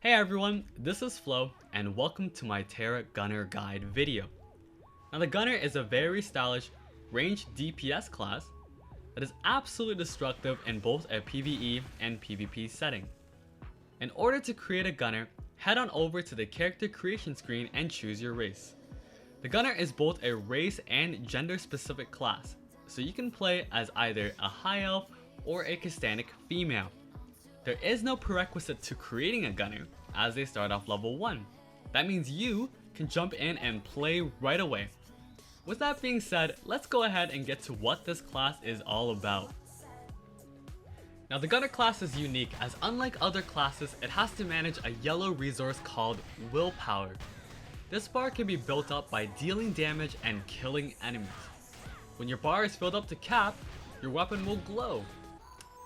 Hey everyone, this is Flo, and welcome to my Tera Gunner Guide video. Now the Gunner is a very stylish ranged DPS class that is absolutely destructive in both a PvE and PvP setting. In order to create a Gunner, head on over to the character creation screen and choose your race. The Gunner is both a race and gender specific class, so you can play as either a high elf or a Castanic female. There is no prerequisite to creating a Gunner, as they start off level 1. That means you can jump in and play right away. With that being said, let's go ahead and get to what this class is all about. Now the Gunner class is unique, as unlike other classes, it has to manage a yellow resource called willpower. This bar can be built up by dealing damage and killing enemies. When your bar is filled up to cap, your weapon will glow.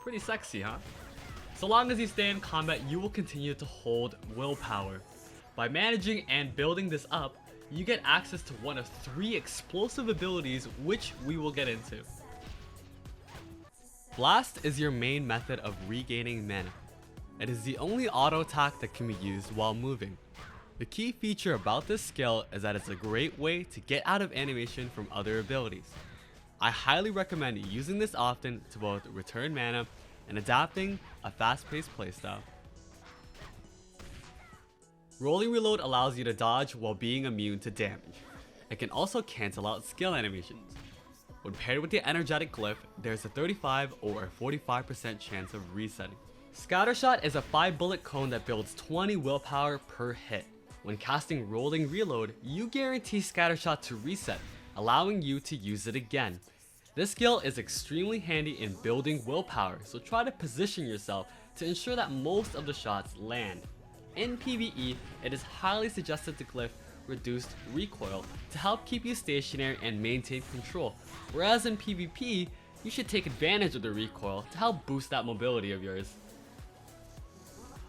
Pretty sexy, huh? So long as you stay in combat, you will continue to hold willpower. By managing and building this up, you get access to one of 3 explosive abilities, which we will get into. Blast is your main method of regaining mana. It is the only auto attack that can be used while moving. The key feature about this skill is that it's a great way to get out of animation from other abilities. I highly recommend using this often to both return mana and adapting a fast-paced playstyle. Rolling Reload allows you to dodge while being immune to damage. It can also cancel out skill animations. When paired with the energetic glyph, there's a 35 or a 45% chance of resetting. Scattershot is a 5-bullet cone that builds 20 willpower per hit. When casting Rolling Reload, you guarantee Scattershot to reset, allowing you to use it again. This skill is extremely handy in building willpower, so try to position yourself to ensure that most of the shots land. In PvE, it is highly suggested to glyph Reduced Recoil to help keep you stationary and maintain control, whereas in PvP, you should take advantage of the recoil to help boost that mobility of yours.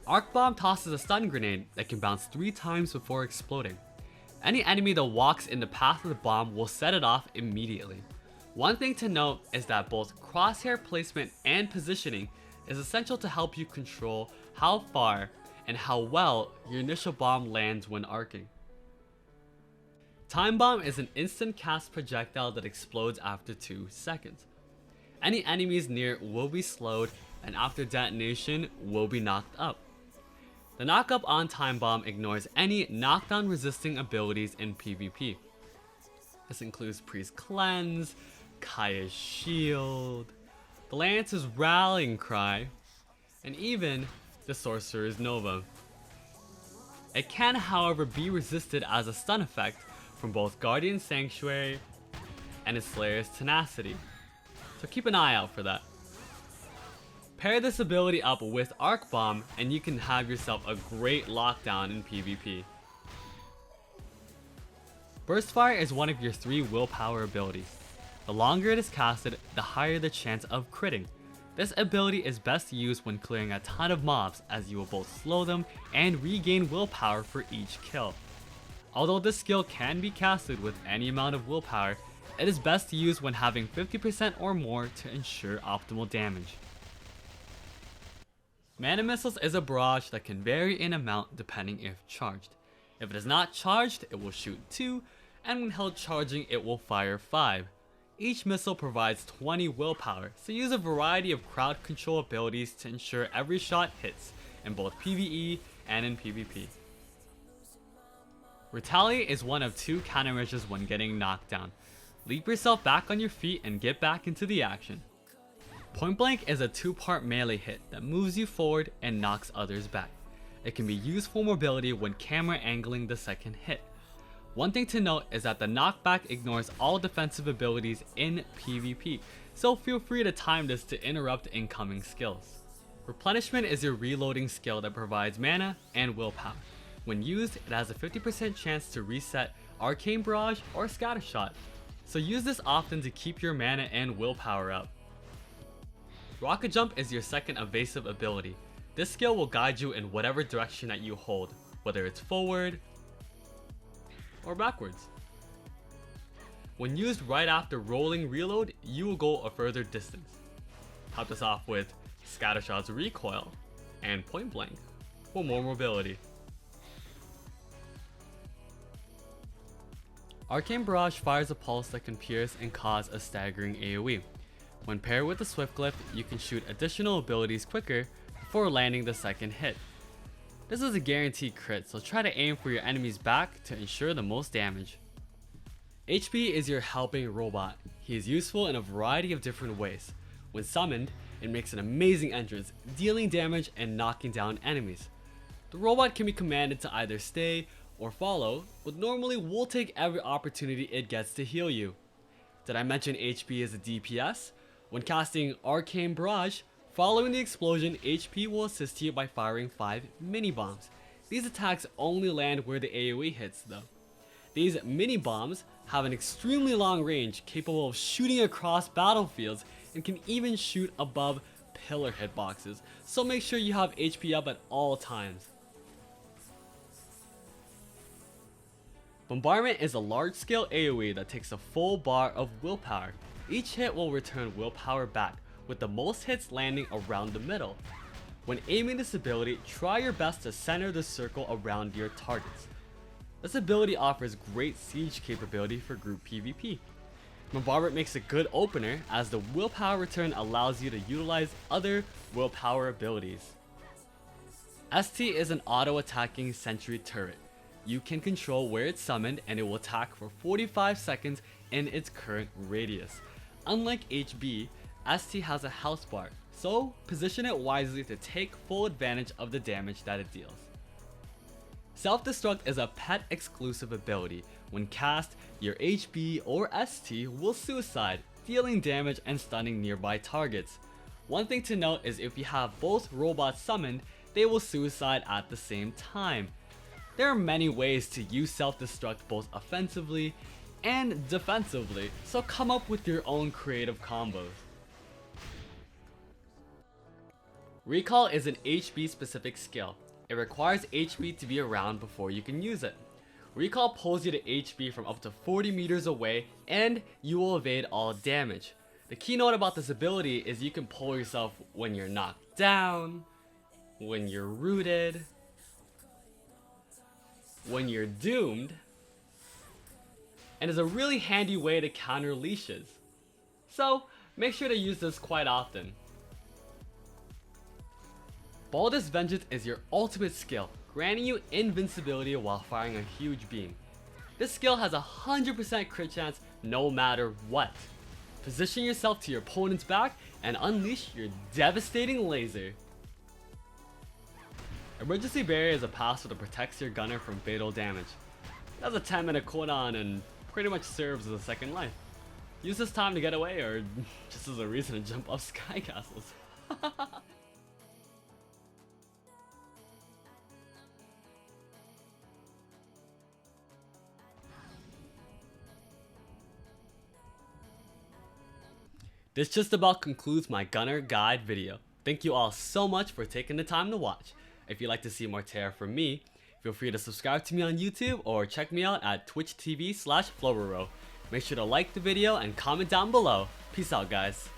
Arc Bomb tosses a stun grenade that can bounce 3 times before exploding. Any enemy that walks in the path of the bomb will set it off immediately. One thing to note is that both crosshair placement and positioning is essential to help you control how far and how well your initial bomb lands when arcing. Time Bomb is an instant cast projectile that explodes after 2 seconds. Any enemies near will be slowed, and after detonation will be knocked up. The knockup on Time Bomb ignores any knockdown resisting abilities in PvP. This includes Priest Cleanse, Kaya's Shield, the Lance's Rallying Cry, and even the Sorcerer's Nova. It can, however, be resisted as a stun effect from both Guardian Sanctuary and its Slayer's Tenacity, so keep an eye out for that. Pair this ability up with Arc Bomb and you can have yourself a great lockdown in PvP. Burst Fire is one of your 3 willpower abilities. The longer it is casted, the higher the chance of critting. This ability is best used when clearing a ton of mobs, as you will both slow them and regain willpower for each kill. Although this skill can be casted with any amount of willpower, it is best used when having 50% or more to ensure optimal damage. Mana Missiles is a barrage that can vary in amount depending if charged. If it is not charged, it will shoot 2, and when held charging, it will fire 5. Each missile provides 20 willpower, so use a variety of crowd control abilities to ensure every shot hits, in both PvE and in PvP. Retaliate is one of 2 countermeasures when getting knocked down. Leap yourself back on your feet and get back into the action. Point Blank is a 2-part melee hit that moves you forward and knocks others back. It can be used for mobility when camera angling the second hit. One thing to note is that the knockback ignores all defensive abilities in PvP, so feel free to time this to interrupt incoming skills. Replenishment is your reloading skill that provides mana and willpower. When used, it has a 50% chance to reset Arcane Barrage or Scattershot, so use this often to keep your mana and willpower up. Rocket Jump is your second evasive ability. This skill will guide you in whatever direction that you hold, whether it's forward or backwards. When used right after Rolling Reload, you will go a further distance. Top this off with Scattershot's Recoil and Point Blank. for more mobility. Arcane Barrage fires a pulse that can pierce and cause a staggering AoE. When paired with the Swift Glyph, you can shoot additional abilities quicker before landing the second hit. This is a guaranteed crit, so try to aim for your enemy's back to ensure the most damage. HP is your helping robot. He is useful in a variety of different ways. When summoned, it makes an amazing entrance, dealing damage and knocking down enemies. The robot can be commanded to either stay or follow, but normally will take every opportunity it gets to heal you. Did I mention HP is a DPS? When casting Arcane Barrage, following the explosion, HP will assist you by firing 5 mini bombs. These attacks only land where the AoE hits though. These mini bombs have an extremely long range, capable of shooting across battlefields and can even shoot above pillar hitboxes, so make sure you have HP up at all times. Bombardment is a large-scale AoE that takes a full bar of willpower. Each hit will return willpower back, with the most hits landing around the middle. When aiming this ability, try your best to center the circle around your targets. This ability offers great siege capability for group PvP. Bombardment makes a good opener, as the willpower return allows you to utilize other willpower abilities. ST is an auto-attacking sentry turret. You can control where it's summoned and it will attack for 45 seconds in its current radius. Unlike HB, ST has a health bar, so position it wisely to take full advantage of the damage that it deals. Self-destruct is a pet exclusive ability. When cast, your HB or ST will suicide, dealing damage and stunning nearby targets. One thing to note is if you have both robots summoned, they will suicide at the same time. There are many ways to use self-destruct both offensively and defensively, so come up with your own creative combos. Recall is an HB specific skill. It requires HB to be around before you can use it. Recall pulls you to HB from up to 40 meters away and you will evade all damage. The key note about this ability is you can pull yourself when you're knocked down, when you're rooted, when you're doomed, and is a really handy way to counter leashes. So make sure to use this quite often. Baldur's Vengeance is your ultimate skill, granting you invincibility while firing a huge beam. This skill has a 100% crit chance no matter what. Position yourself to your opponent's back and unleash your devastating laser. Emergency Barrier is a passive that protects your gunner from fatal damage. It has a 10-minute cooldown and pretty much serves as a second life. Use this time to get away or just as a reason to jump off sky castles. This just about concludes my gunner guide video. Thank you all so much for taking the time to watch. If you'd like to see more Tera from me, feel free to subscribe to me on YouTube or check me out at twitch.tv/Flowroro. Make sure to like the video and comment down below. Peace out, guys.